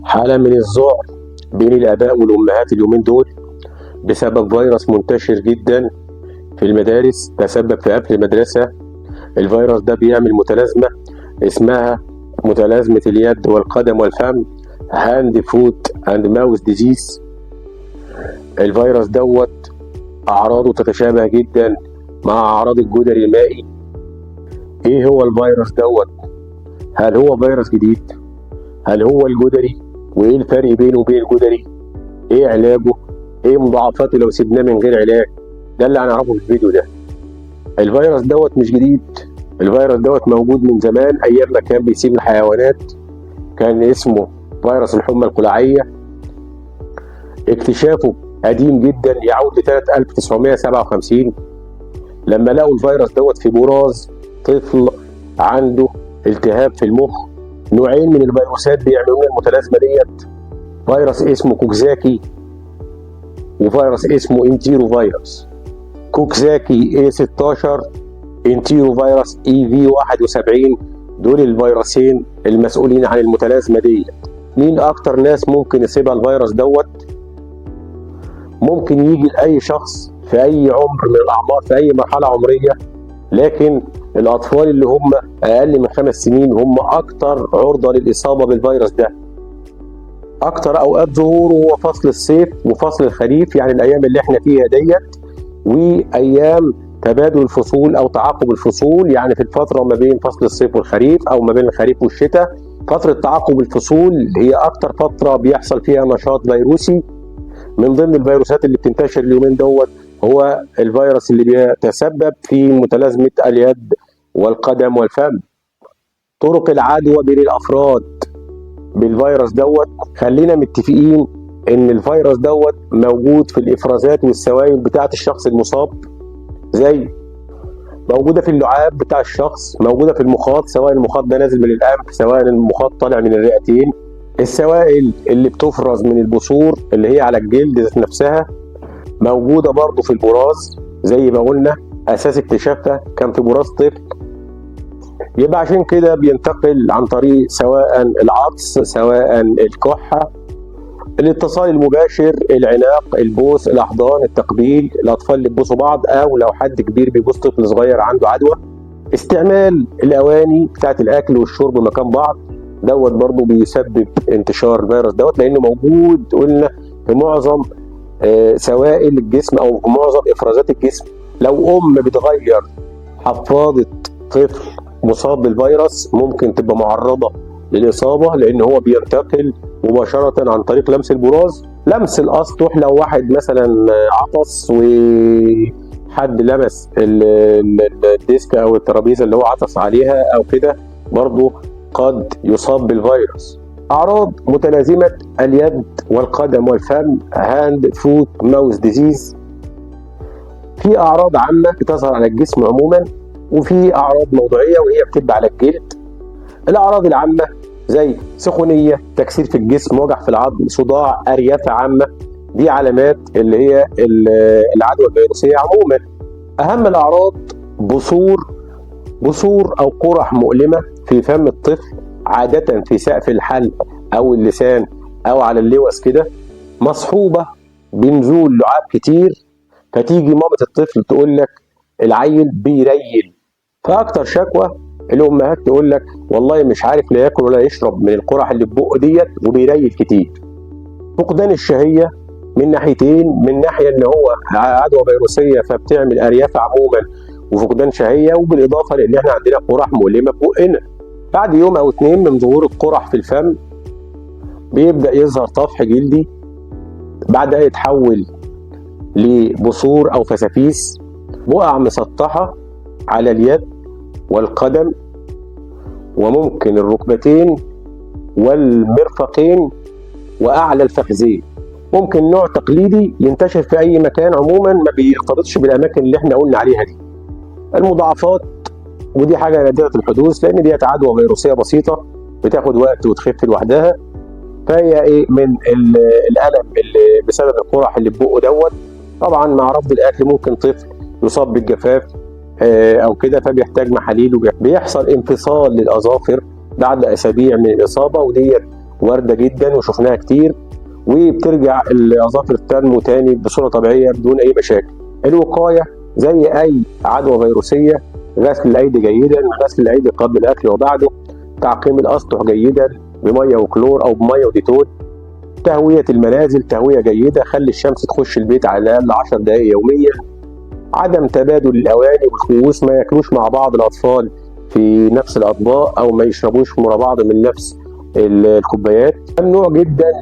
حالة من الذعر بين الآباء والأمهات اليومين دول بسبب فيروس منتشر جدا في المدارس تسبب في قفل المدرسة. الفيروس ده بيعمل متلازمة اسمها متلازمة اليد والقدم والفم، هاند فوت اند ماوث ديزيز. الفيروس دوت أعراضه تتشابه جدا مع أعراض الجدري المائي. إيه هو الفيروس دوت؟ هل هو فيروس جديد؟ هل هو الجدري؟ وإيه الفرق بينه وبين الجدري؟ إيه علاجه؟ إيه مضاعفاته لو سيبناه من غير علاج؟ ده اللي هنعرفه في الفيديو ده. الفيروس دوت مش جديد، الفيروس دوت موجود من زمان أيام ما كان بيسيب الحيوانات، كان اسمه فيروس الحمى القلاعية. اكتشافه قديم جدا يعود لسنة 1957 لما لقوا الفيروس دوت في براز طفل عنده التهاب في المخ. نوعين من الفيروسات بيعملوا المتلازمة ديت، فيروس اسمه كوكزاكي وفيروس اسمه انتيرو فيروس. كوكزاكي A16، انتيرو فيروس EV71، دول الفيروسين المسؤولين عن المتلازمة ديت. مين أكتر ناس ممكن يصيبها الفيروس دوت؟ ممكن يجي لأي شخص في أي عمر من الأعمار، في أي مرحلة عمرية، لكن الأطفال اللي هم أقل من 5 سنين هم أكتر عرضة للإصابة بالفيروس ده. أكتر أوقات ظهوره هو فصل الصيف وفصل الخريف، يعني الأيام اللي احنا فيها ديت، وأيام تبادل الفصول أو تعاقب الفصول، يعني في الفترة ما بين فصل الصيف والخريف أو ما بين الخريف والشتاء. فترة تعاقب الفصول هي أكتر فترة بيحصل فيها نشاط فيروسي. من ضمن الفيروسات اللي بتنتشر اليومين دوت هو الفيروس اللي بيتسبب في متلازمة اليد والقدم والفم. طرق العدوى بين الأفراد بالفيروس دوت، خلينا متفقين إن الفيروس دوت موجود في الإفرازات والسوائل بتاعة الشخص المصاب، زي موجودة في اللعاب بتاع الشخص، موجودة في المخاط، سواء المخاط ده نازل من الأنف سواء المخاط طالع من الرئتين. السوائل اللي بتفرز من البثور اللي هي على الجلد ذات نفسها موجودة برضو في البراز، زي ما قلنا أساس اكتشافها كان في براز طفل. يبقى عشان كده بينتقل عن طريق سواء العطس سواء الكحة، الاتصال المباشر، العناق، البوس، الأحضان، التقبيل، الأطفال اللي بيبوسوا بعض، أو لو حد كبير بيبوس طفل صغير عنده عدوى. استعمال الأواني بتاعت الأكل والشرب مكان بعض دوت برضو بيسبب انتشار الفيروس دوت، لأنه موجود قلنا في معظم سوائل الجسم أو في معظم إفرازات الجسم. لو أم بتغير حفاضة طفل مصاب بالفيروس ممكن تبقى معرضة للإصابة، لأن هو بينتقل مباشرة عن طريق لمس البراز. لمس الأسطح، لو واحد مثلا عطس وحد لمس الديسك أو الترابيزة اللي هو عطس عليها أو كده، برضه قد يصاب بالفيروس. أعراض متلازمة اليد والقدم والفم، هاند فوت ماوث ديزيز. في أعراض عامة بتظهر على الجسم عموما، وفي أعراض موضعية وهي بتبقى على الجلد. الأعراض العامة زي سخونية، تكسير في الجسم، وجع في العظم، صداع، أريافة عامة، دي علامات اللي هي العدوى الفيروسية عموما. أهم الأعراض بثور أو قرح مؤلمة في فم الطفل، عادة في سقف الحلق أو اللسان أو على اللوز كده، مصحوبة بنزول لعاب كتير، فتيجي مامة الطفل تقول لك العيل بيريل. فأكتر شكوى الأمهات تقول لك والله مش عارف لا ياكل ولا يشرب من القرح اللي في بقه ديت وبيريل كتير. فقدان الشهية من ناحيتين، من ناحية إن هو عدوى فيروسية فبتعمل أريافة عموما وفقدان شهية، وبالإضافة لأن إحنا عندنا قرح مؤلمة في بقنا. بعد يوم أو 2 من ظهور القرح في الفم بيبدأ يظهر طفح جلدي، بعدها يتحول لبثور أو فسافيس، بقع مسطحة على اليد والقدم وممكن الركبتين والمرفقين وأعلى الفخذين. ممكن نوع تقليدي ينتشر في أي مكان عموما، ما بيرتبطش بالأماكن اللي احنا قلنا عليها دي. المضاعفات، ودي حاجة نادرة الحدوث لأن دي عدوى فيروسية بسيطة بتاخد وقت وتخف لوحدها، فهي من الألم اللي بسبب القرح اللي في بقه دوت. طبعا مع رفض الأكل ممكن طفل يصاب بالجفاف أو كده، فبيحتاج محاليل، وبيحصل انفصال للأظافر بعد أسابيع من الإصابة، وديت وارده جدا وشفناها كتير، وبترجع الاظافر تنمو تاني بصوره طبيعيه بدون اي مشاكل. الوقايه زي اي عدوى فيروسيه: غسل الايدي جيدا، غسل الايدي قبل الاكل وبعده، تعقيم الاسطح جيدا بميه وكلور او بميه وديتول، تهويه المنازل تهويه جيده، خلي الشمس تخش البيت على الاقل 10 دقائق يوميا، عدم تبادل الاواني والكؤوس، ما ياكلوش مع بعض الاطفال في نفس الاطباق او ما يشربوش مع بعض من نفس الكوبايات. ممنوع جدا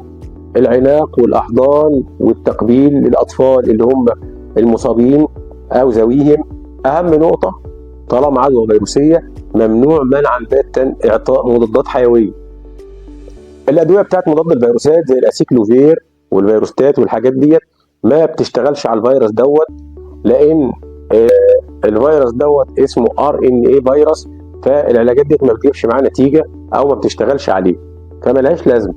العناق والاحضان والتقبيل للاطفال اللي هم المصابين او ذويهم. اهم نقطه: طالما عدوى فيروسيه ممنوع منعا باتا اعطاء مضادات حيويه. الادويه بتاعت مضاد الفيروسات زي الاسيكلوفير والفيروستات والحاجات ديت ما بتشتغلش على الفيروس دوت، لان الفيروس دوت اسمه RNA فيروس، فالعلاجات ديت ما بتجيبش معاه نتيجه او ما بتشتغلش عليه، فملهاش لازمه.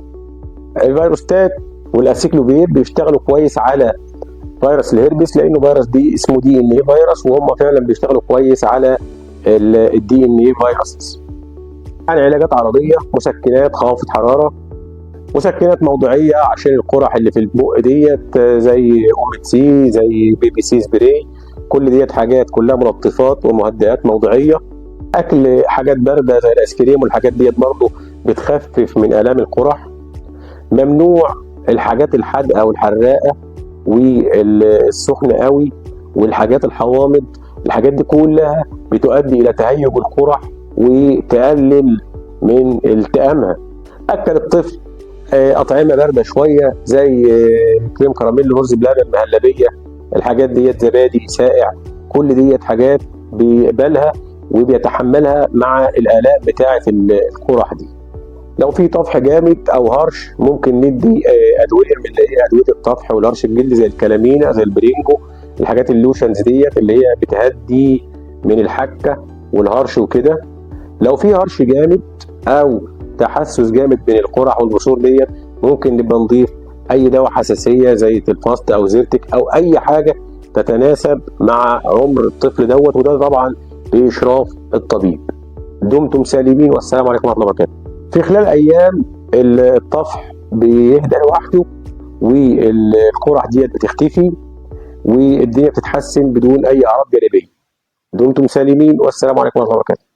الفيروستات والاسيكلوفير بيشتغلوا كويس على فيروس الهربس، لانه فيروس دي اسمه DNA فيروس، وهم فعلا بيشتغلوا كويس على DNA فيروس. يعني علاجات عرضيه: مسكنات خافض حراره، مسكنات موضعيه عشان القرح اللي في البق ديت زي اوميتسي، زي BBC سبراي، كل ديت حاجات كلها ملطفات ومهدئات موضعيه. اكل حاجات بارده زي الايس كريم والحاجات ديت برضه بتخفف من الام القرح. ممنوع الحاجات الحادقه والحراقه والسخنه قوي والحاجات الحوامض، الحاجات دي كلها بتؤدي الى تهيج القرح وتقلل من التئامها. اكل الطفل اطعمه بارده شويه زي كريم كراميل، رز بلبن، مهلبيه، الحاجات ديت، زبادي سائع، كل ديت حاجات بيقبلها وبيتحملها مع الالام بتاعه القرح دي. لو في طفح جامد او هرش ممكن ندي ادويه من اللي هي ادويه الطفح والهرش الجلد زي الكلامينا، زي البرينجو، الحاجات اللوشنز ديت اللي هي بتهدي من الحكه والهرش وكده. لو في هرش جامد او تحسس جامد من القرح والبثور ديت ممكن نبقى نضيف اي دواء حساسيه زي تلفاست او زيرتك او اي حاجه تتناسب مع عمر الطفل دوت، وده طبعا باشراف الطبيب. دمتم سالمين، والسلام عليكم ورحمه الله وبركاته. في خلال ايام الطفح بيهدى لوحده والقرح ديت بتختفي والدنيا بتتحسن بدون اي اعراض جانبيه. دمتم سالمين، والسلام عليكم ورحمه الله وبركاته.